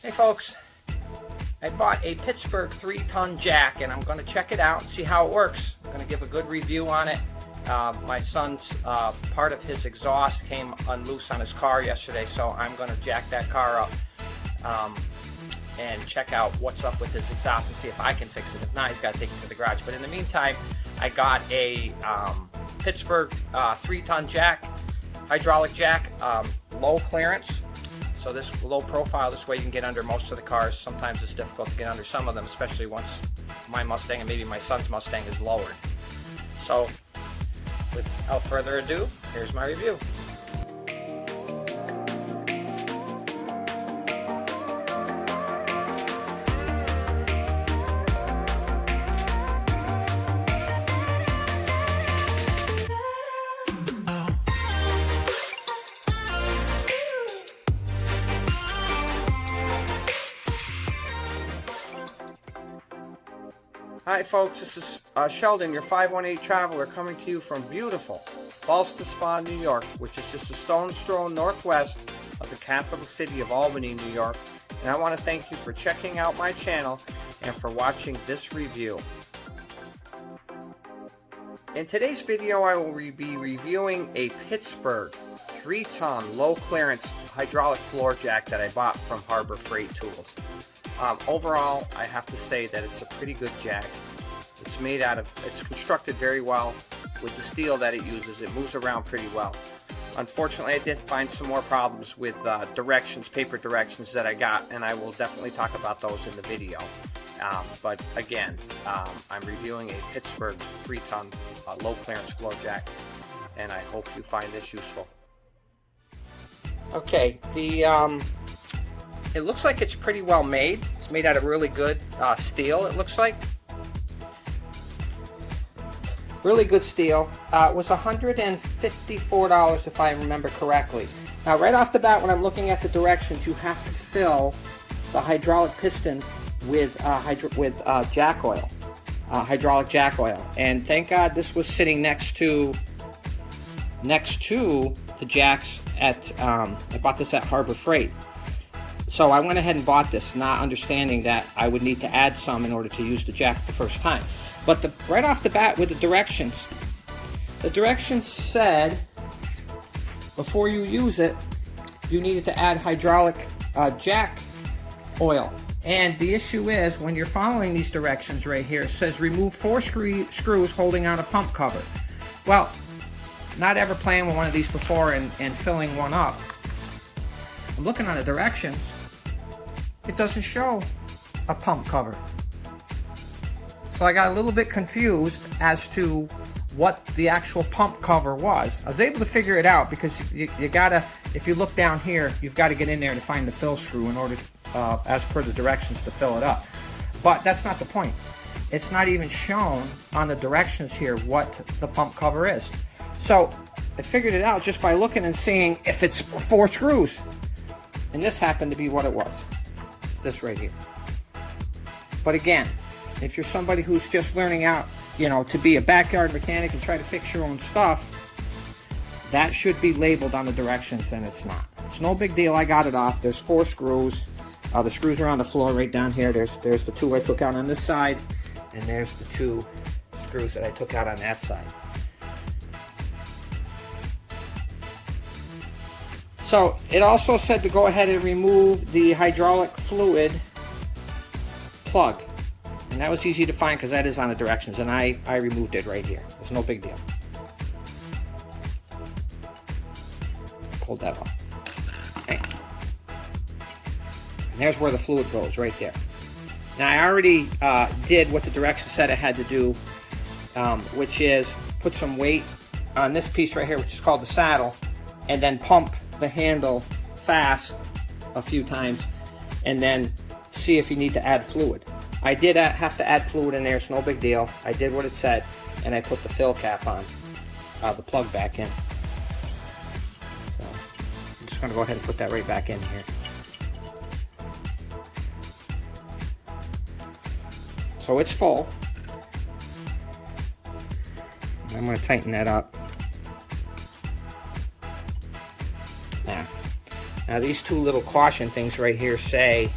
Hey folks, I bought a Pittsburgh 3-ton jack and I'm going to check it out and see how it works. I'm going to give a good review on it. My son's part of his exhaust came unloose on his car yesterday, so I'm going to jack that car up and check out what's up with his exhaust and see if I can fix it. If not, he's got to take it to the garage. But in the meantime, I got a Pittsburgh 3-ton jack, hydraulic jack, low clearance. So this low profile, this way you can get under most of the cars. Sometimes it's difficult to get under some of them, especially once my Mustang and maybe my son's Mustang is lowered. So without further ado, here's my review. Hi folks, this is Sheldon, your 518 traveler, coming to you from beautiful Ballston Spa, New York, which is just a stone's throw northwest of the capital city of Albany, New York. And I want to thank you for checking out my channel and for watching this review. In today's video, I will be reviewing a Pittsburgh 3-ton low clearance hydraulic floor jack that I bought from Harbor Freight Tools. Overall, I have to say that it's a pretty good jack. It's constructed very well with the steel that it uses. It moves around pretty well. Unfortunately, I did find some more problems with paper directions that I got, and I will definitely talk about those in the video. But again, I'm reviewing a Pittsburgh 3-ton low clearance floor jack, and I hope you find this useful. Okay, it looks like it's pretty well made. It's made out of really good steel, it looks like. Really good steel. It was $154 if I remember correctly. Now right off the bat, when I'm looking at the directions, you have to fill the hydraulic piston with jack oil, hydraulic jack oil. And thank God this was sitting next to the jacks at, I bought this at Harbor Freight. So I went ahead and bought this, not understanding that I would need to add some in order to use the jack the first time. But right off the bat with the directions said before you use it, you needed to add hydraulic jack oil. And the issue is, when you're following these directions right here, it says remove 4 screws holding on a pump cover. Well, not ever playing with one of these before and filling one up. I'm looking on the directions. It doesn't show a pump cover. So I got a little bit confused as to what the actual pump cover was. I was able to figure it out because you gotta, if you look down here, you've got to get in there to find the fill screw in order, as per the directions, to fill it up. But that's not the point. It's not even shown on the directions here what the pump cover is. So I figured it out just by looking and seeing if it's 4 screws. And this happened to be what it was. This right here. But again, if you're somebody who's just learning out, to be a backyard mechanic and try to fix your own stuff, that should be labeled on the directions, and it's not. It's no big deal. I got it off. There's 4 screws. The screws are on the floor right down here. There's the 2 I took out on this side, and there's the 2 screws that I took out on that side. So it also said to go ahead and remove the hydraulic fluid plug. And that was easy to find because that is on the directions, and I removed it right here. It's no big deal. Pulled that off. Okay. And there's where the fluid goes, right there. Now I already did what the directions said I had to do, which is put some weight on this piece right here, which is called the saddle, and then pump the handle fast a few times, and then see if you need to add fluid. I did have to add fluid in there. It's no big deal. I did what it said, and I put the fill cap on, the plug back in. So I'm just going to go ahead and put that right back in here. So it's full. I'm going to tighten that up. Now these 2 little caution things right here say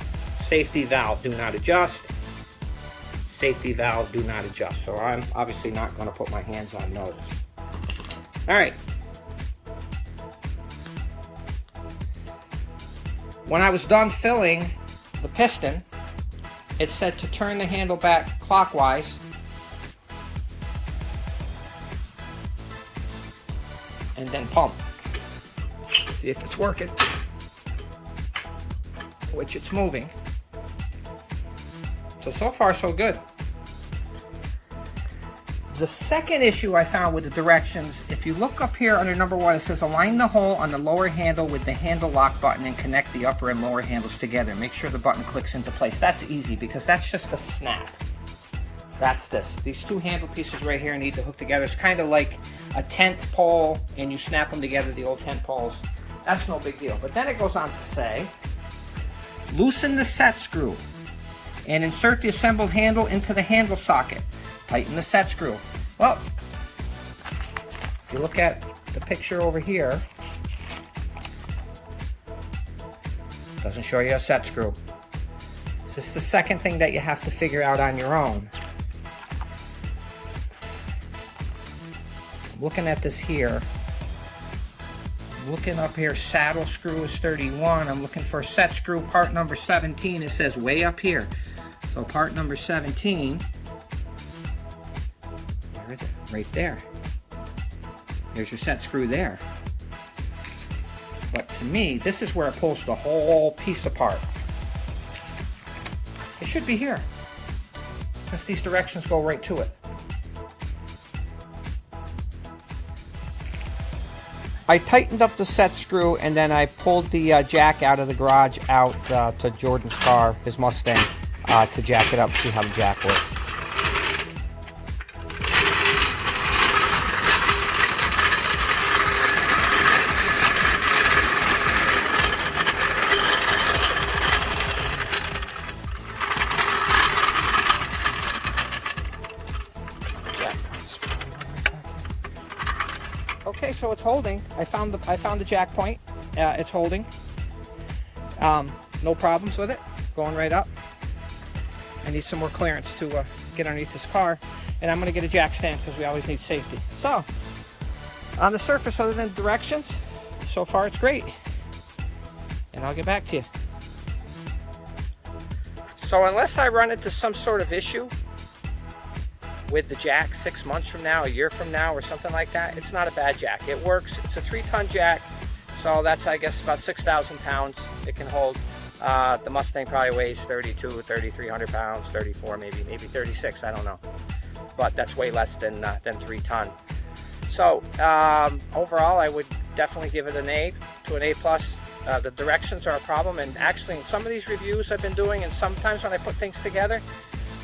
safety valve, do not adjust. Safety valve, do not adjust. So I'm obviously not going to put my hands on those. All right. When I was done filling the piston, it said to turn the handle back clockwise and then pump. See if it's working, which it's moving. So far so good. The second issue I found with the directions, if you look up here under number 1, it says align the hole on the lower handle with the handle lock button and connect the upper and lower handles together. Make sure the button clicks into place. That's easy because that's just a snap. That's this. These two handle pieces right here need to hook together. It's kind of like a tent pole and you snap them together, the old tent poles. That's no big deal. But then it goes on to say, loosen the set screw and insert the assembled handle into the handle socket. Tighten the set screw. Well, if you look at the picture over here, it doesn't show you a set screw. This is the second thing that you have to figure out on your own. I'm looking at this here. I'm looking up here, saddle screw is 31. I'm looking for set screw part number 17. It says way up here. So part number 17, where is it? Right there. There's your set screw there. But to me, this is where it pulls the whole piece apart. It should be here, since these directions go right to it. I tightened up the set screw and then I pulled the jack out of the garage out to Jordan's car, his Mustang, to jack it up, see how the jack works. Okay, so it's holding. I found the jack point. It's holding. No problems with it. Going right up. I need some more clearance to get underneath this car, and I'm going to get a jack stand because we always need safety. So, on the surface, other than directions, so far it's great. And I'll get back to you. So unless I run into some sort of issue with the jack 6 months from now, a year from now, or something like that, it's not a bad jack. It works. It's a 3-ton jack, so that's, I guess, about 6,000 pounds it can hold. The Mustang probably weighs 32, 3,300 pounds, 34, maybe 36, I don't know. But that's way less than 3 ton. So overall, I would definitely give it an A to an A+. The directions are a problem, and actually in some of these reviews I've been doing, and sometimes when I put things together,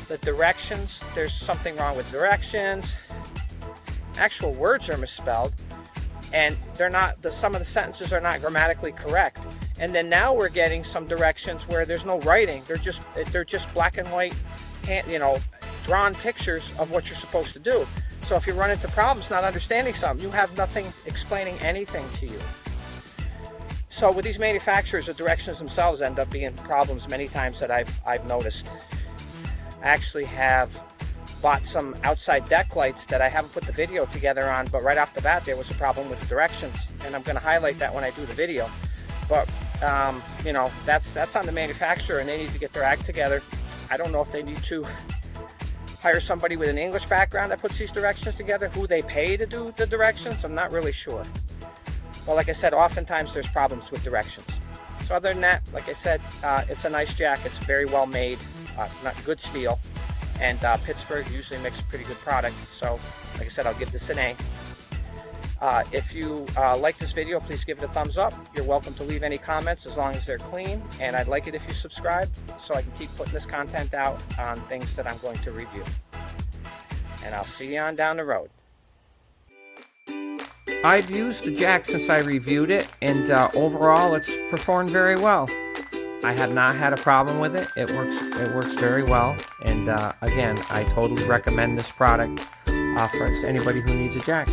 the directions, there's something wrong with directions. Actual words are misspelled, and they're not, some of the sentences are not grammatically correct. And then now we're getting some directions where there's no writing. They're just black and white, drawn pictures of what you're supposed to do. So if you run into problems not understanding something, you have nothing explaining anything to you. So with these manufacturers, the directions themselves end up being problems many times that I've noticed. I actually have bought some outside deck lights that I haven't put the video together on, but right off the bat there was a problem with the directions, and I'm going to highlight that when I do the video. But that's on the manufacturer, and they need to get their act together. I don't know if they need to hire somebody with an English background that puts these directions together, who they pay to do the directions. I'm not really sure. But like I said, oftentimes there's problems with directions. So other than that, like I said, it's a nice jack. It's very well made, not good steel, and Pittsburgh usually makes a pretty good product. So like I said, I'll give this an A. If you like this video, please give it a thumbs up. You're welcome to leave any comments as long as they're clean, and I'd like it if you subscribe so I can keep putting this content out on things that I'm going to review. And I'll see you on down the road. I've used the jack since I reviewed it, and overall it's performed very well. I have not had a problem with it. It works very well, and again, I totally recommend this product for anybody who needs a jack.